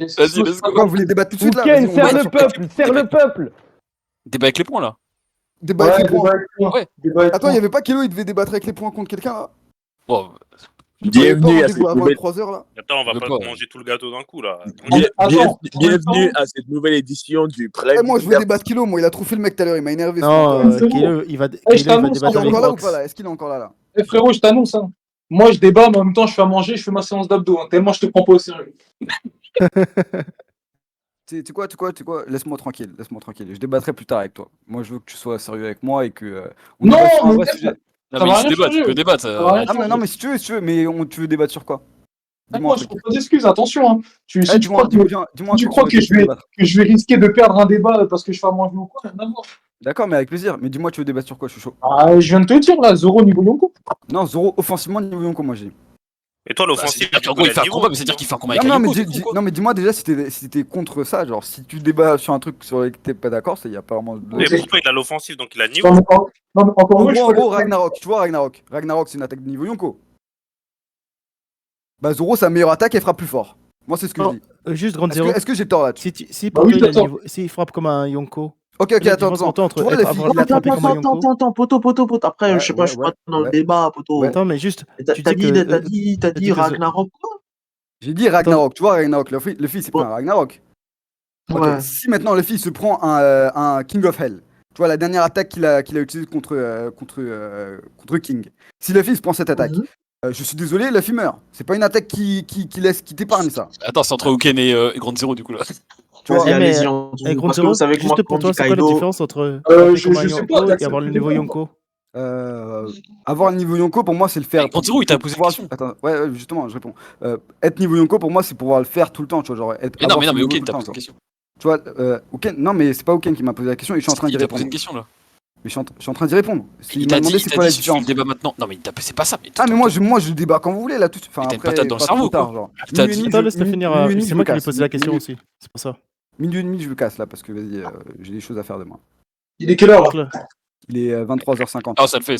Vas-y, let's go. Quoi, vous voulez débattre tout de suite là? Ken, Vas-y, on serre débat le sur- peuple, serre le peuple. Débat avec les points là. débat avec les points. débat avec moi. Ouais. Débat avec Attends, moi. y'avait pas Kelo, il devait débattre avec les points contre quelqu'un là? Bon, Il y avait pas Bienvenue à rendez-vous cette avant nouvelle... 3h là? Attends, on va De pas quoi, manger tout le gâteau d'un coup, là. Bienvenue à cette nouvelle édition du Prime. Eh, moi je veux débattre Kelo, moi il a trop fait le mec tout à l'heure, il m'a énervé. Non, c'est bon. Kelo, il va je Kelo, il va t'annonce, Il débattre est avec encore là ou Rox. pas là? Est-ce qu'il est encore là? Eh frérot, je t'annonce, hein. Moi je débat, mais en même temps je fais à manger, je fais ma séance d'abdos, hein, tellement je te prends pas au sérieux. Tu sais quoi, laisse-moi tranquille, je débattrai plus tard avec toi. Moi je veux que tu sois sérieux avec moi et que on Non, débatte sur un mais vrai ça- sujet. non, Ça mais va il se rien débat, changer. tu peux débattre. Ça va rien Ah mais non mais si tu veux, mais tu veux débattre sur quoi? Dis-moi Moi un je truc. propose d'excuses, attention, hein. Si tu Dis-moi crois que, dis-moi un tu truc crois sur lequel que tu veux débattre. je vais risquer de perdre un débat parce que je fais à manger ou quoi, rien à voir. D'accord, mais avec plaisir. Mais dis-moi, tu veux débattre sur quoi? Je suis chaud. Ah, je viens de te dire là, Zoro niveau Yonko. Non, Zoro offensivement niveau Yonko, moi j'ai dit. Et toi, Bah, l'offensive, c'est-à-dire qu'en gros, il fait un combat, mais c'est-à-dire qu'il fait un combat avec Non, un mais, Yoko, c'est tout, quoi. non, mais dis-moi déjà si t'es contre ça. Genre, si tu débats sur un truc sur lequel t'es pas d'accord, il y a pas vraiment de. Mais pour toi, il a l'offensive, donc il a niveau. Non, mais encore En mieux, je gros, peux le- Ragnarok, tu vois, Ragnarok, c'est une attaque de niveau Yonko. Bah, Zoro, sa meilleure attaque, elle frappe plus fort. Moi, c'est ce que je Non, dis. Juste Grande Est-ce Zéro. que j'ai tort là-dessus? Si Bah pour oui, toi, il a j'attends. niveau- s'il frappe comme un Yonko. Ok, quelle est la attends. différence Tu entre vois, les filles. avoir attrapé comme un Yonko? Attends, poto. Après, Ouais, je sais pas, je suis pas dans ouais. le débat, poto. Ouais. Attends, mais juste, T'as tu t'as dis dit, que. t'as dit que- Ragnarok quoi? J'ai dit Ragnarok, tu vois, Ragnarok. Le fils, c'est pas Ouais. un Ragnarok. Ok, Ouais. si maintenant le fils se prend un King of Hell, tu vois la dernière attaque qu'il a utilisée contre King. Si le fils prend cette attaque, Mhm. je suis désolé, le fils meurt. C'est pas une attaque qui t'épargne ça. Attends, c'est entre Uken et Grande Zéro, du coup, là. Tu vois, Vas-y, mais, allez-y, Grande parce que Zéro, vous savez que moi, juste pour quand toi, on dit c'est quoi la Kaido, différence entre frapper je comme un sais pas, Yonko et d'accepter avoir le les niveau points. Yonko? avoir le niveau Yonko pour moi c'est le faire. Grande Zéro, il t'a posé une question. Attends, ouais, justement, je réponds. Être niveau Yonko pour moi c'est pouvoir le faire tout le temps, tu vois, genre Mais non, avoir mais ce niveau ok, tout le t'as temps, posé une quoi. question. Tu vois, Uken, non mais c'est pas Uken qui m'a posé la question et je suis en train d'y Il t'a posé répondre. une question, là. Mais je suis en train d'y répondre. Il m'a t'a demandé dit, c'est quoi la si tu fais le différence. débat maintenant. Non, mais c'est pas ça. Ah mais moi je débat quand vous voulez là tout. Enfin Mais t'as une après, patate dans le pas cerveau, trop tard, quoi. genre. T'as Minuit et dit- demi, Attends, je- laisse-le finir. minuit et demi, C'est je moi me qui lui casse. posé la question Minuit- aussi. C'est pour ça. Minuit et demi je me casse là parce que vas-y j'ai des choses à faire demain. Il est quelle heure là? Donc là, Il est 23h50. Ah, ça le fait.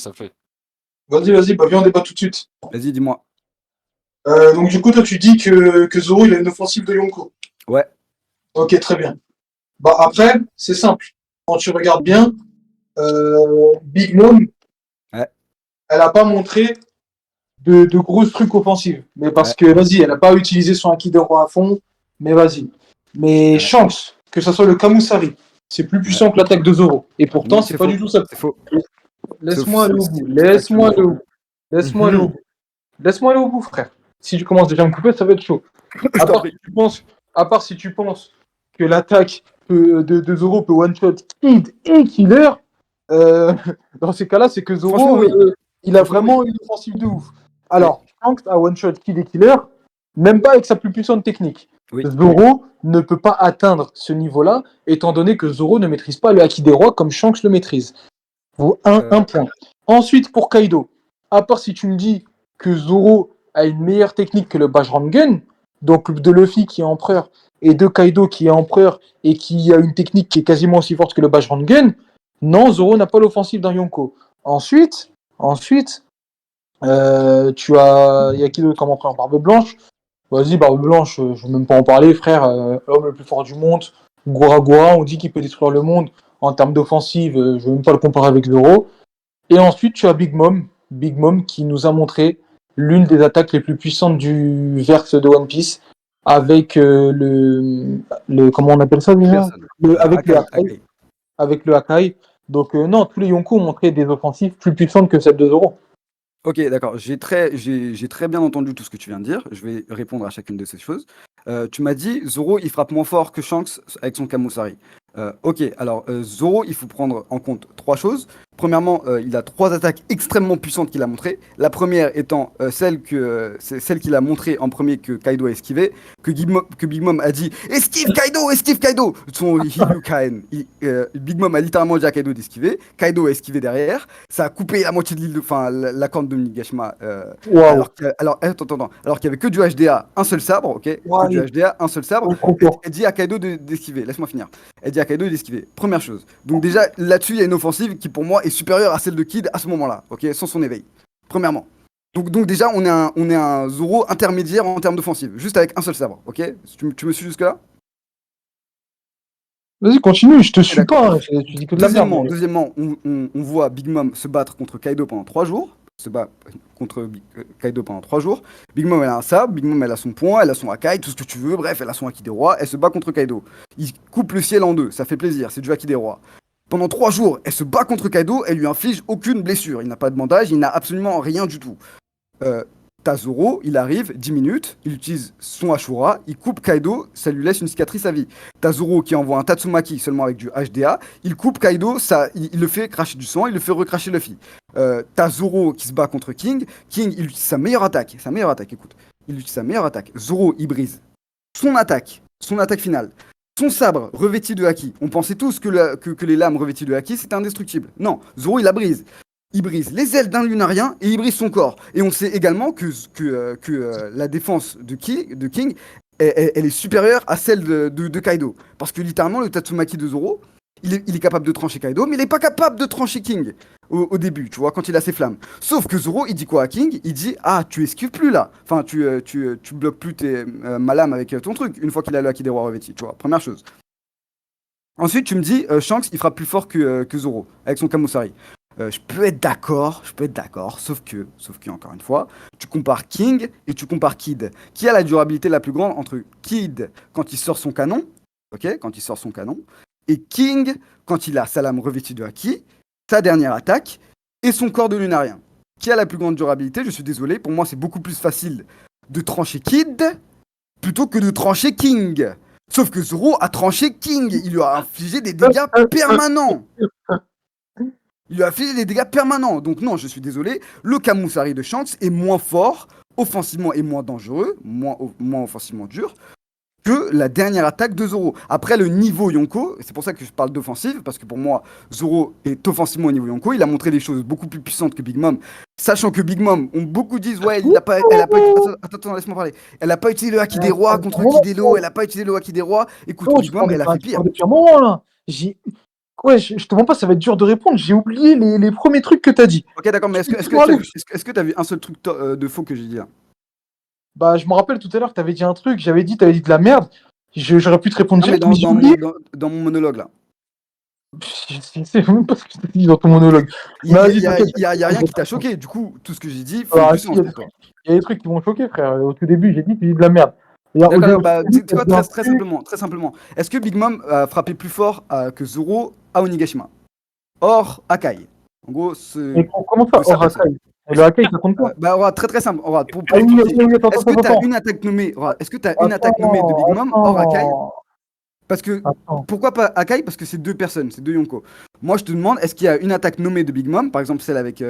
Vas-y, bah viens on débat tout de suite. Vas-y dis-moi. Donc du coup, toi tu dis que Zoro il a une offensive de Yonko. Ouais. Ok, très bien. Bah après, c'est simple. Quand tu regardes bien, Big Mom, Ouais. elle a pas montré de gros trucs offensifs. Mais parce Ouais. que, vas-y, elle a pas utilisé son Akidoro à fond, mais vas-y. Mais Ouais. chance que ça soit le Kamusari, c'est plus puissant que l'attaque de Zoro. Et pourtant, Non, c'est c'est pas faux. du tout ça. C'est faux. Laisse-moi aller au bout. c'est Laisse-moi aller au factuellement bout. Laisse-moi aller au bout. Laisse-moi aller au bout, frère. Si tu commences déjà à me couper, ça va être chaud. À part si tu penses que l'attaque de Zoro peut one-shot Kid et Killer, dans ces cas-là, c'est que Zoro, Franchement, oui. il a Franchement, vraiment une offensive de ouf. Alors, Shanks a one-shot Kid et Killer, même pas avec sa plus puissante technique. Oui. Zoro ne peut pas atteindre ce niveau-là, étant donné que Zoro ne maîtrise pas le Haki des rois comme Shanks le maîtrise. Un point. Ensuite, pour Kaido, à part si tu me dis que Zoro a une meilleure technique que le Bajram Gun, donc de Luffy qui est empereur et de Kaido qui est empereur et qui a une technique qui est quasiment aussi forte que le Bajram Gun, non, Zoro n'a pas l'offensive d'un Yonko. Ensuite, il y a qui d'autre comme empereur? Barbe Blanche. Vas-y, Barbe Blanche, je veux même pas en parler, frère. L'homme le plus fort du monde. Gora Gora, on dit qu'il peut détruire le monde. En termes d'offensive, je veux même pas le comparer avec Zoro. Et ensuite, tu as Big Mom qui nous a montré l'une des attaques les plus puissantes du verse de One Piece avec le comment on appelle ça déjà? Avec le Hakai. Donc non, tous les Yonko ont montré des offensives plus puissantes que celles de Zoro. Ok, d'accord. J'ai très bien entendu tout ce que tu viens de dire. Je vais répondre à chacune de ces choses. Tu m'as dit, Zoro, il frappe moins fort que Shanks avec son Kamusari. Ok, alors Zoro, il faut prendre en compte 3 choses. Premièrement, il a 3 attaques extrêmement puissantes qu'il a montrées. La première étant celle qu'il a montrée en premier que Kaido a esquivé, que Big Mom a dit esquive Kaido. Son Hiryukaen. Big Mom a littéralement dit à Kaido d'esquiver. Kaido a esquivé derrière. Ça a coupé la moitié de l'île, la corne de Onigashima. Wow. Alors qu'il y avait que du HDA, un seul sabre, ok. Ouais. Que du HDA, un seul sabre. Trop fort. Elle dit à Kaido d'esquiver. Laisse-moi finir. Elle dit à Kaido d'esquiver. Première chose. Donc déjà là-dessus, il y a une offensive qui pour moi est supérieure à celle de Kid à ce moment-là, ok, sans son éveil. Premièrement. Donc déjà, on est un Zoro intermédiaire en termes d'offensive, juste avec un seul sabre, ok? Tu me suis jusque-là? Vas-y, continue, je te suis d'accord. pas, hein, tu dis que de la merde. Deuxièmement, on voit Big Mom se battre contre Kaido pendant 3 jours. Se bat contre Kaido pendant 3 jours. Big Mom, elle a un sabre, Big Mom, elle a son poing, elle a son Hakai, tout ce que tu veux, bref, elle a son Haki des rois, elle se bat contre Kaido. Il coupe le ciel en deux, ça fait plaisir, c'est du Haki des rois. Pendant 3 jours, elle se bat contre Kaido, elle lui inflige aucune blessure. Il n'a pas de bandage, il n'a absolument rien du tout. T'as Zoro, il arrive, 10 minutes, il utilise son Ashura, il coupe Kaido, ça lui laisse une cicatrice à vie. T'as Zoro qui envoie un Tatsumaki seulement avec du HDA, il coupe Kaido, il le fait cracher du sang, il le fait recracher Luffy. T'as Zoro qui se bat contre King, King il utilise sa meilleure attaque, écoute, il utilise sa meilleure attaque. Zoro il brise son attaque finale. Son sabre revêtu de haki. On pensait tous que les lames revêtues de haki c'était indestructible. Non, Zoro il la brise. Il brise les ailes d'un lunarien et il brise son corps. Et on sait également que la défense de King, elle est supérieure à celle de Kaido. Parce que littéralement, le Tatsumaki de Zoro, il est capable de trancher Kaido, mais il n'est pas capable de trancher King au début, tu vois, quand il a ses flammes. Sauf que Zoro, il dit quoi à King? Il dit, ah, tu esquives plus là. Enfin, tu bloques plus ma lame avec ton truc, une fois qu'il a le Haki des rois revêti, tu vois, première chose. Ensuite, tu me dis, Shanks, il frappe plus fort que Zoro, avec son Kamosari. Je peux être d'accord, sauf que, encore une fois, tu compares King et tu compares Kid. Qui a la durabilité la plus grande entre Kid quand il sort son canon, ok, et King quand il a sa lame revêtue de haki, sa dernière attaque et son corps de lunarien. Qui a la plus grande durabilité? Je suis désolé, pour moi c'est beaucoup plus facile de trancher Kid plutôt que de trancher King. Sauf que Zoro a tranché King, il lui a infligé des dégâts permanents. Donc non, je suis désolé, le Kamusari de Shanks est moins fort, offensivement et moins dangereux, moins offensivement dur, que la dernière attaque de Zoro. Après, le niveau Yonko, c'est pour ça que je parle d'offensive, parce que pour moi, Zoro est offensivement au niveau Yonko, il a montré des choses beaucoup plus puissantes que Big Mom, sachant que Big Mom, beaucoup disent, ouais, attends, laisse-moi parler, elle a pas utilisé le Haki des rois contre Kidelo, elle a pas utilisé le Haki des rois, écoute, Big Mom, elle a fait pire. Depuis un moment, là. Ouais, je te mens pas, ça va être dur de répondre. J'ai oublié les premiers trucs que t'as dit. Ok, d'accord, mais est-ce que t'as vu un seul truc de faux que j'ai dit là? Bah, je me rappelle tout à l'heure que t'avais dit un truc, t'avais dit de la merde. J'aurais pu te répondre Non, mais direct, mais j'ai oublié. dans mon monologue là. Je sais même pas ce que t'as dit dans ton monologue. Il y a rien qui t'a choqué, du coup, tout ce que j'ai dit fait du sens pour toi. Il y a des trucs qui m'ont choqué, frère. Au tout début, j'ai dit que tu dis de la merde. D'accord, bah, dis-toi très simplement. Est-ce que Big Mom a frappé plus fort que Zoro à Onigashima? Hors Akai. En gros, Mais comment ça, hors Akai? Le Akai, ça compte pas? Bah, très simple. Pour est-ce que t'as une attaque nommée de Big Mom hors Akai? Parce que, pourquoi pas Akai? Parce que c'est deux personnes, c'est deux Yonko. Moi, je te demande, est-ce qu'il y a une attaque nommée de Big Mom, par exemple celle avec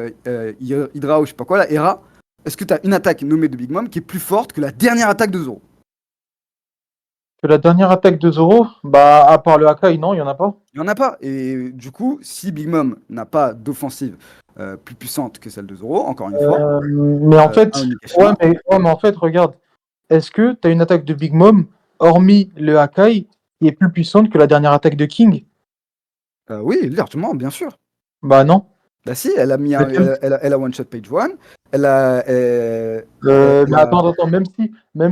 Hydra ou je sais pas quoi, là, Hera? Est-ce que t'as une attaque nommée de Big Mom qui est plus forte que la dernière attaque de Zoro? Que la dernière attaque de Zoro? Bah, à part le Akai, non, il y en a pas. Il n'y en a pas. Et du coup, si Big Mom n'a pas d'offensive plus puissante que celle de Zoro, encore une fois. Mais en fait, mais en fait, regarde. Est-ce que tu as une attaque de Big Mom, hormis le Akai, qui est plus puissante que la dernière attaque de King? Oui, largement, bien sûr. Bah non. Bah si, elle a mis elle a one shot page one. Elle a. Mais attends, même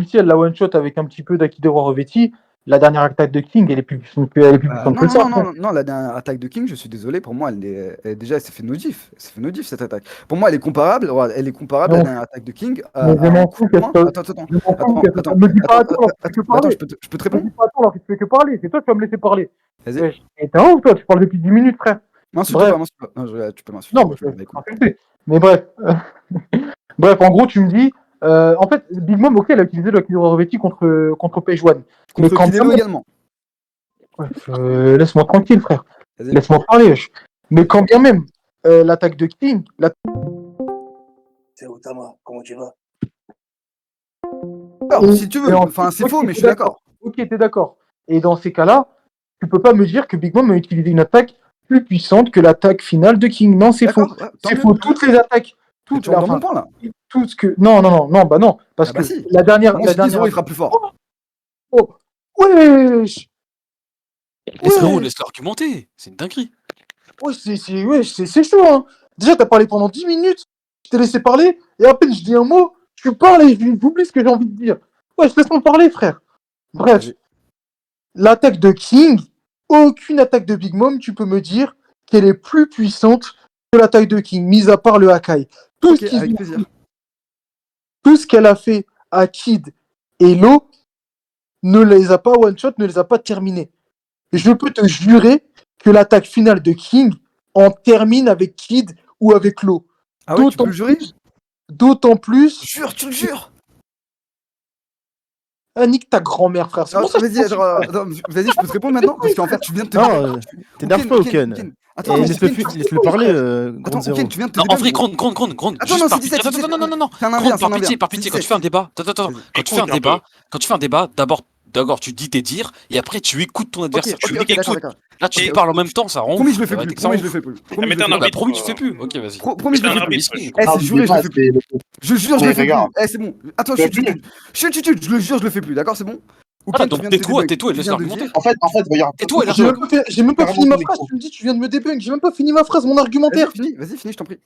si elle la one shot avec un petit peu d'Aki de Roi revêti, la dernière attaque de King, elle est plus puissante que ça. Non, la dernière attaque de King, je suis désolé, pour moi, déjà, elle s'est fait nodif. Elle s'est fait nodif cette attaque. Pour moi, elle est comparable à la dernière attaque de King. Mais je m'en fous. Attends. Me dis pas attends, je peux parler. Je peux te répondre? Me dis pas attends, alors que tu fais que parler. C'est toi qui vas me laisser parler. Vas-y. Et t'es un ouf, toi, tu parles depuis 10 minutes, frère. M'insulte pas. Non, tu peux m'insulter. Non, mais bref. Bref, en gros, tu me dis. En fait, Big Mom, ok, elle a utilisé le Haki de Roi revêti contre Page One. Contre Kidelo également. Laisse-moi tranquille, frère. Vas-y. Laisse-moi parler. Mais quand bien même, l'attaque de King. C'est Otama, comment tu vas? Alors, si tu veux, enfin, c'est faux, mais je suis d'accord. Ok, t'es d'accord. Et dans ces cas-là, tu peux pas me dire que Big Mom a utilisé une attaque plus puissante que l'attaque finale de King. Non, c'est faux. C'est faux. Toutes les attaques. Tu vois mon point là. Tout ce que. Non, bah non. Parce que si. la dernière. Zoro, il fera plus fort. Oh. Wesh. Laisse-le argumenter, c'est une dinguerie. Ouais, c'est chaud, hein. Déjà, t'as parlé pendant 10 minutes. je t'ai laissé parler, et à peine je dis un mot, tu parles et j'oublie ce que j'ai envie de dire. Ouais, je laisse-moi parler, frère. Bref, Vas-y. l'attaque de King, aucune attaque de Big Mom, tu peux me dire qu'elle est plus puissante que l'attaque de King, mis à part le Hakai. Tout, Ok, ce qu'ils avec ont plaisir. fait- tout ce qu'elle a fait à Kid et Lo ne les a pas one-shot, ne les a pas terminés. Et je peux te jurer que l'attaque finale de King en termine avec Kid ou avec Lo. Ah ouais, tu peux le jurer? D'autant plus. Jure, tu le jures? Ah, nique ta grand-mère, frère. C'est Ah, pour ça que vas-y, vas-y, je peux te répondre maintenant? Parce qu'en fait, tu viens de te Non, t'énerves pas, Oken. Attends, Et non, laisse-le parler, Attends, Grande Zéro. Oken, tu viens de te Non, en vrai, débunk. Grande. Attends, Juste non, par c'est pitié. 17, Attends, non. C'est un Grande, inverse, par pitié, quand tu fais un débat, attends, quand tu fais un Écoute un débat, d'abord, tu dis tes dires, et après, tu écoutes ton adversaire. Tu Ok, d'accord, d'accord. Là, tu Ok, parles en même temps, ça rend Promis, ouf. je le fais Ça va plus. être ça Promis, rend je le ouf. fais plus. Ah, Promis, mais je le t'es un fais plus. Bah, arbitre. promis, tu fais plus. Ok, vas-y. Promis, je C'est le un fais plus. arbitre. Eh, Non, c'est juré, je le fais plus. c'est- Je jure, je Mais le fais plus. regarde. Eh, c'est bon. Attends, Tu fais chut, je le jure, je le fais plus. D'accord, c'est bon? Voilà, Oken, tu donc viens de te tais-toi, débunk. tais-toi et Tu laisse-le viens de argumenter. dire. En fait, regarde. Et toi, J'ai même pas fini ma Carrément phrase. Tu me dis, tu viens de me débunk. J'ai même pas fini ma phrase, mon argumentaire. Vas-y, finis, je t'en prie.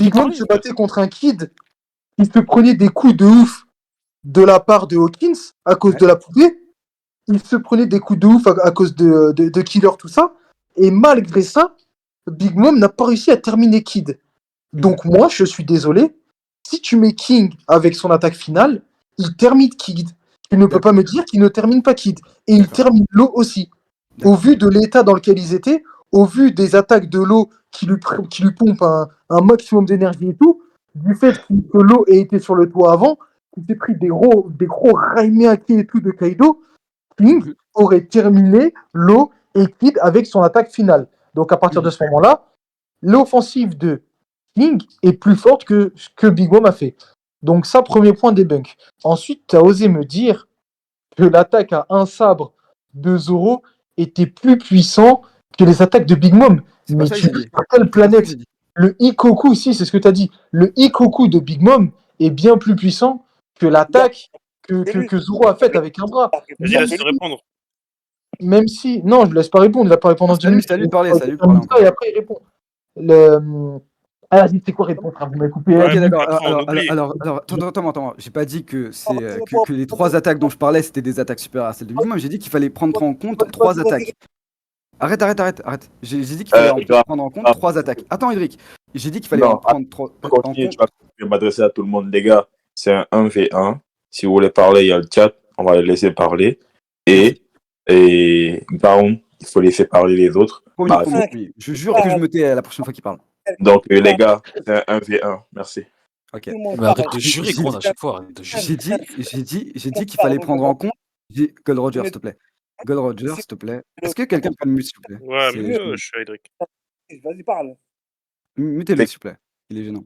Big Mom se battait contre un Kid qui se prenait des coups de ouf de la part de Hawkins à cause Ouais. de la poupée. Il se prenait des coups de ouf à cause de Killer, tout ça. Et malgré ça, Big Mom n'a pas réussi à terminer Kid. Donc moi, je suis désolé. Si tu mets King avec son attaque finale, il termine Kid. Tu ne peux pas me dire qu'il ne termine pas Kid. Et il D'accord. termine Lo aussi. Au vu de l'état dans lequel ils étaient, au vu des attaques de Lo qui lui pompe un maximum d'énergie et tout, du fait que Lo ait été sur le toit avant, qu'il s'est pris des gros Raimiaki et tout de Kaido, King aurait terminé Lo et Kid avec son attaque finale. Donc à partir de ce moment-là, l'offensive de King est plus forte que ce que Big Mom a fait. Donc ça, premier point débunk. Ensuite, tu as osé me dire que l'attaque à un sabre de Zoro était plus puissant que les attaques de Big Mom. C'est pas Mais ça que tu j'ai es dit. sur quelle planète? Le Ikoku, si, c'est ce que tu as dit. Le Ikoku de Big Mom est bien plus puissant que l'attaque que Zoro a faite avec un bras. Vas-y, laisse-le répondre. Même si... Non, je ne laisse pas répondre. Il n'a pas répondu en 10 minutes. Salut de parler, Il salut de termine parler. ça et après, il répond. Ah, vas-y, c'est quoi répondre, frère? Vous m'avez coupé. Ok, Ouais, d'accord. après, on oublie. Alors, attends. J'ai pas dit que que les 3 attaques dont je parlais, c'était des attaques supérieures à celles de Big Mom. J'ai dit qu'il fallait prendre en compte 3 attaques. Arrête. J'ai dit qu'il fallait prendre en compte 3 attaques. Attends, Idric. J'ai dit qu'il fallait en prendre 3 en Continue, compte. je vais m'adresser à tout le monde. Les gars, c'est un 1v1. Si vous voulez parler, il y a le chat. On va les laisser parler. Et Baron, il faut laisser parler les autres. Promis. Je jure que je me tais la prochaine fois qu'il parle. Donc, les gars, c'est un 1v1. Merci. Ok. Mais arrête de jurer, Grande, à chaque fois. Arrête de jurer. J'ai dit qu'il fallait prendre en compte. Gold Roger, s'il te plaît. Gold Roger, s'il te plaît. Est-ce que quelqu'un peut me mute, s'il vous plaît? Ouais, C'est- mais je suis Edric. Vas-y, parle. Mutez-le, s'il vous plaît. Il est gênant.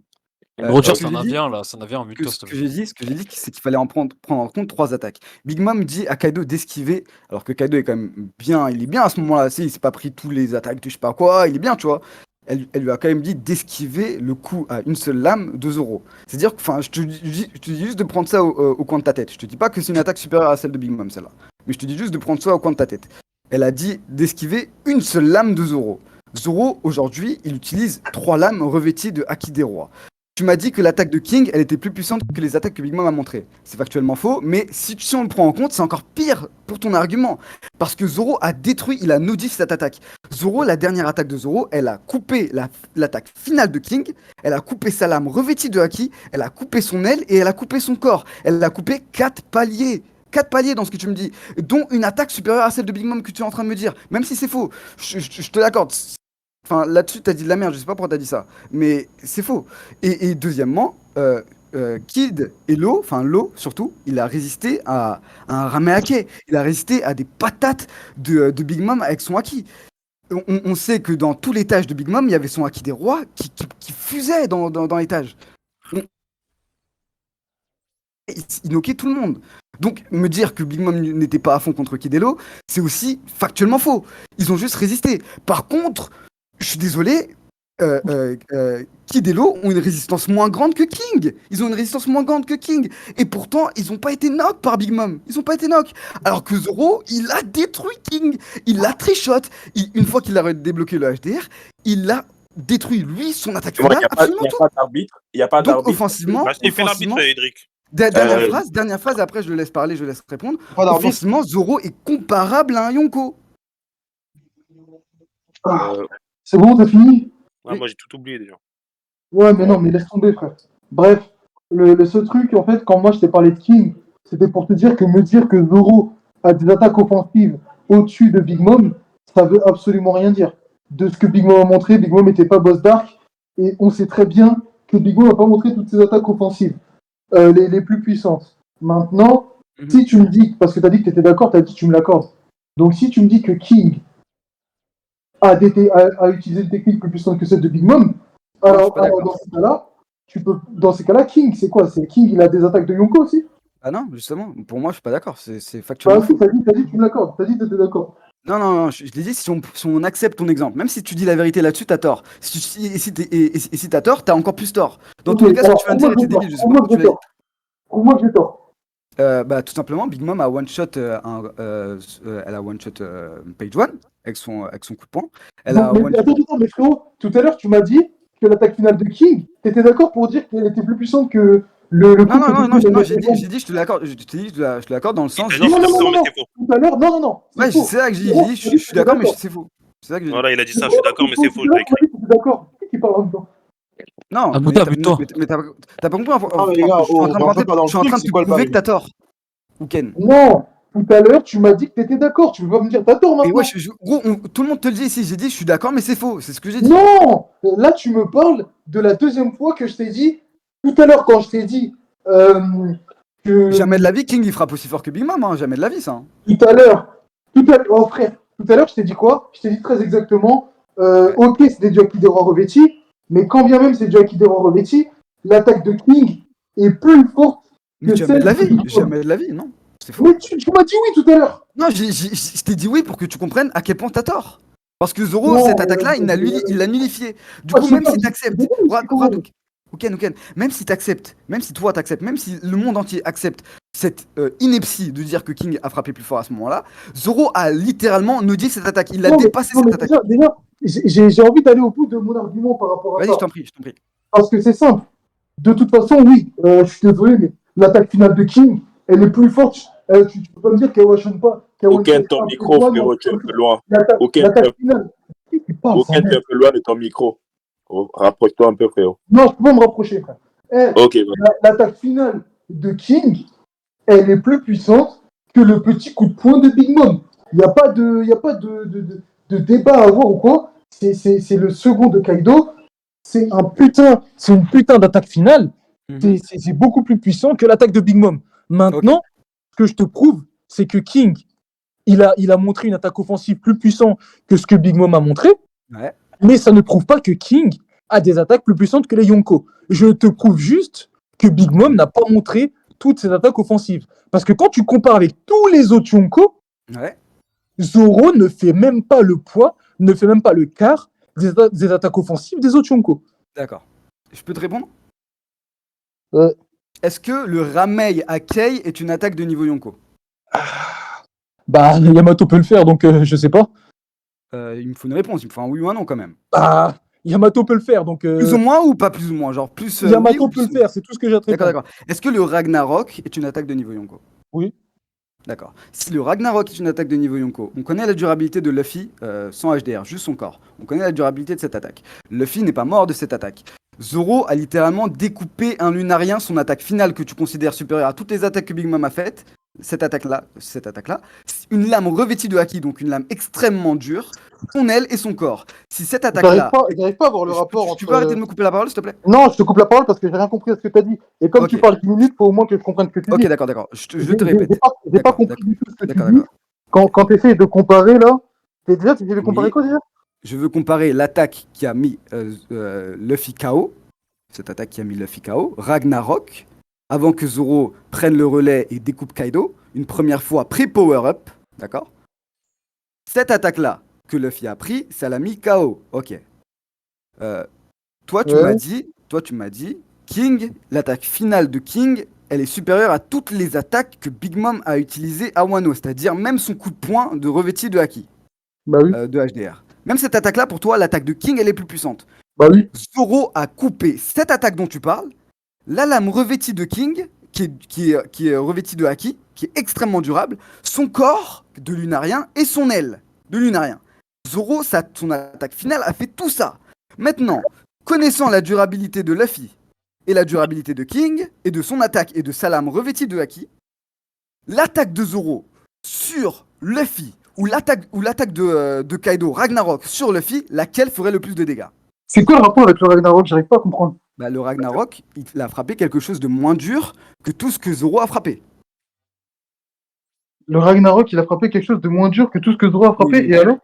Roger, ce que c'est un j'ai dit- indien, là. C'est un indien en mute-toi, s'il Ce te que plaît. j'ai dit, c'est qu'il fallait prendre en compte 3 attaques. Big Mom dit à Kaido d'esquiver, alors que Kaido est quand même bien, il est bien à ce moment-là, il s'est pas pris tous les attaques de je sais pas quoi, il est bien, tu vois. Elle lui a quand même dit d'esquiver le coup à une seule lame de Zoro. C'est-à-dire que, enfin, je te dis juste de prendre ça au coin de ta tête. Je te dis pas que c'est une attaque supérieure à celle de Big Mom, celle-là. Mais je te dis juste de prendre ça au coin de ta tête. Elle a dit d'esquiver une seule lame de Zoro. Zoro, aujourd'hui, il utilise 3 lames revêties de Haki des Rois. Tu m'as dit que l'attaque de King, elle était plus puissante que les attaques que Big Mom a montrées. C'est factuellement faux, mais si on le prend en compte, c'est encore pire pour ton argument. Parce que Zoro a détruit, il a nodif cette attaque. Zoro, la dernière attaque de Zoro, elle a coupé l'attaque finale de King, elle a coupé sa lame revêtie de Haki, elle a coupé son aile et elle a coupé son corps. Elle a coupé 4 paliers. 4 paliers dans ce que tu me dis, dont une attaque supérieure à celle de Big Mom que tu es en train de me dire. Même si c'est faux, je te l'accorde. Enfin, là-dessus, t'as dit de la merde, je sais pas pourquoi t'as dit ça, mais c'est faux. Et deuxièmement, Kid et Lo, enfin Lo surtout, il a résisté à un Rameake, il a résisté à des patates de Big Mom avec son haki. On sait que dans tout l'étage de Big Mom, il y avait son haki des rois qui fusait dans l'étage. Il knockait tout le monde. Donc, me dire que Big Mom n'était pas à fond contre Kid et Lo, c'est aussi factuellement faux. Ils ont juste résisté. Par contre, je suis désolé, Kid et Lo ont une résistance moins grande que King. Ils ont une résistance moins grande que King. Et pourtant, ils n'ont pas été knock par Big Mom. Ils n'ont pas été knock. Alors que Zoro, il a détruit King. Il l'a trichot. Une fois qu'il a débloqué le HDR, il l'a détruit lui son attaque Tu vois, il finale, n'y a absolument tout. pas d'arbitre. Il n'y a pas Donc d'arbitre. offensivement, Bah, c'est fait l'arbitre, Edric. dernière phrase, après je le laisse parler, je laisse répondre. Pas d'arbitre. Offensivement, Zoro est comparable à un Yonko. C'est bon, t'as fini? Ah, moi, j'ai tout oublié déjà. Ouais, mais non, mais laisse tomber, frère. Bref, le seul truc, en fait, quand moi je t'ai parlé de King, c'était pour te dire que me dire que Zoro a des attaques offensives au-dessus de Big Mom, ça veut absolument rien dire. De ce que Big Mom a montré, Big Mom n'était pas boss dark, et on sait très bien que Big Mom n'a pas montré toutes ses attaques offensives, les plus puissantes. Maintenant, si tu me dis, parce que tu as dit que tu étais d'accord, tu as dit que tu me l'accordes. Donc si tu me dis que King a utilisé une technique plus puissante que celle de Big Mom, alors dans ces cas-là, King, c'est quoi? C'est King, il a des attaques de Yonko aussi? Ah non, justement, pour moi, je suis pas d'accord. C'est Bah factuellement si, faux. t'as dit que tu me l'accordes. T'as dit que t'étais d'accord. Non, je l'ai dit, si on accepte ton exemple, même si tu dis la vérité là-dessus, t'as tort. Si t'as tort, t'as encore plus tort. Dans tous les cas, ce que tu viens de dire était débile. Je sais pas pourquoi tu l'as dit. Prouve-moi que j'ai tort. Bah, tout simplement, Big Mom a one-shot, elle a one-shot Page One avec son coup de poing. Elle a Mais one-shot. attends, mais frérot, tout à l'heure, tu m'as dit que l'attaque finale de King, t'étais d'accord pour dire qu'elle était plus puissante que le Non, couple j'ai dit, je te l'accorde, je t'ai dit, je te l'accorde dans le sens. Il t'a dit, genre- je suis d'accord, mais c'est faux. Tout à l'heure, non. Ouais, c'est faux. c'est ça que j'ai Frérot, dit, je suis d'accord, mais c'est faux. C'est ça que j'ai dit. Voilà, il a dit ça, je suis d'accord, mais c'est faux, je l'ai écrit. T'es d'accord. Qui parle en même temps? Non, Ah, mais Bouddha, bute-toi. t'as pas compris. Ah, mais les gars, Je suis en train de rentrez pas dans le je suis en train truc, de c'est te quoi le prouver pari? que t'as tort. Ou Ken. Non, tout à l'heure, tu m'as dit que t'étais d'accord. Tu veux pas me dire t'as tort Et maintenant? ouais, gros, tout le monde te le dit ici. J'ai dit, je suis d'accord, mais c'est faux. C'est ce que j'ai dit. Non! Là, tu me parles de la deuxième fois que je t'ai dit, tout à l'heure, quand je t'ai dit que. Jamais de la vie, King il frappe aussi fort que Big Mom, hein. Jamais de la vie, ça. Hein. Tout à l'heure, oh frère, tout à l'heure, je t'ai dit quoi? Je t'ai dit très exactement, ok, c'est des Jackie Dero revêtis, mais quand bien même c'est Jackie Dero revêtis, l'attaque de King est plus forte Mais que jamais celle de la vie, Big Mom. jamais de la vie, non. C'est faux. Mais tu m'as dit oui tout à l'heure. Non, je t'ai dit oui pour que tu comprennes à quel point t'as tort. Parce que Zoro, Non, cette attaque-là, il l'a nullifiée. Du coup, même si t'acceptes, même si t'acceptes, même si toi t'acceptes, même si le monde entier accepte cette ineptie de dire que King a frappé plus fort à ce moment-là, Zoro a littéralement nullifié cette attaque. Il a dépassé cette attaque. Déjà, j'ai envie d'aller au bout de mon argument par rapport à Vas-y, ça. je t'en prie. Parce que c'est simple. De toute façon, oui, je suis désolé, mais l'attaque finale de King, elle est plus forte. Tu peux pas me dire qu'elle ne pas. Aucun ton micro, frérot, tu es un peu loin. L'attaque finale. Aucun, tu es un peu loin de ton micro. Oh, rapproche-toi un peu, frérot. Non, je peux pas me rapprocher, frère. Ok, L'attaque finale de King, elle est plus puissante que le petit coup de poing de Big Mom. Il n'y a pas de débat à avoir ou quoi. C'est le second de Kaido. C'est une putain d'attaque finale. C'est beaucoup plus puissant que l'attaque de Big Mom. Maintenant, ce que je te prouve, c'est que King, il a montré une attaque offensive plus puissante que ce que Big Mom a montré. Ouais. Mais ça ne prouve pas que King a des attaques plus puissantes que les Yonko. Je te prouve juste que Big Mom n'a pas montré toutes ses attaques offensives. Parce que quand tu compares avec tous les autres Yonko, Zoro ne fait même pas le poids, ne fait même pas le quart des attaques offensives des autres Yonko. D'accord. Je peux te répondre? Ouais. Est-ce que le Ramei à Kei est une attaque de niveau Yonko? Bah, Yamato peut le faire, donc je sais pas. Il me faut une réponse, il me faut un oui ou un non quand même. Bah, Yamato peut le faire, donc... Plus ou moins ou pas plus ou moins? Genre plus. Yamato oui, peut le faire, c'est tout ce que j'ai à te répondre. D'accord. Est-ce que le Ragnarok est une attaque de niveau Yonko? Oui. D'accord. Si le Ragnarok est une attaque de niveau Yonko, on connaît la durabilité de Luffy sans HDR, juste son corps. On connaît la durabilité de cette attaque. Luffy n'est pas mort de cette attaque. Zoro a littéralement découpé un lunarien, son attaque finale que tu considères supérieure à toutes les attaques que Big Mom a faites. Cette attaque-là, une lame revêtue de haki, donc une lame extrêmement dure, son aile et son corps. Si cette attaque-là... J'arrive pas à voir le rapport entre... Tu peux arrêter de me couper la parole, s'il te plaît? Non, je te coupe la parole parce que j'ai rien compris à ce que tu as dit. Et comme tu parles 10 minutes, il faut au moins que je comprenne ce que tu dis. Ok, d'accord. Je te répète. J'ai pas compris du tout ce que tu dis. D'accord. Quand tu essaies de comparer, là... Tu essaies de comparer quoi, déjà? Je veux comparer l'attaque qui a mis Luffy KO, cette attaque qui a mis Luffy KO, Ragnarok, avant que Zoro prenne le relais et découpe Kaido, une première fois pré-power-up, d'accord? Cette attaque-là que Luffy a pris, ça l'a mis KO, ok. Toi, tu m'as dit, King, l'attaque finale de King, elle est supérieure à toutes les attaques que Big Mom a utilisées à Wano, c'est-à-dire même son coup de poing de revêti de haki, bah oui. de HDR. Même cette attaque-là, pour toi, l'attaque de King, elle est plus puissante. Bah oui. Zoro a coupé cette attaque dont tu parles, la lame revêtie de King, qui est revêtie de Haki, qui est extrêmement durable, son corps de lunarien et son aile de lunarien. Zoro, son attaque finale, a fait tout ça. Maintenant, connaissant la durabilité de Luffy et la durabilité de King, et de son attaque et de sa lame revêtie de Haki, l'attaque de Zoro sur Luffy ou l'attaque de Kaido Ragnarok sur Luffy, laquelle ferait le plus de dégâts? C'est quoi le rapport avec le Ragnarok? J'arrive pas à comprendre. Bah, le Ragnarok, il a frappé quelque chose de moins dur que tout ce que Zoro a frappé. Le Ragnarok, il a frappé quelque chose de moins dur que tout ce que Zoro a frappé, Oui. et alors,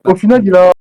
Bah, au final, il a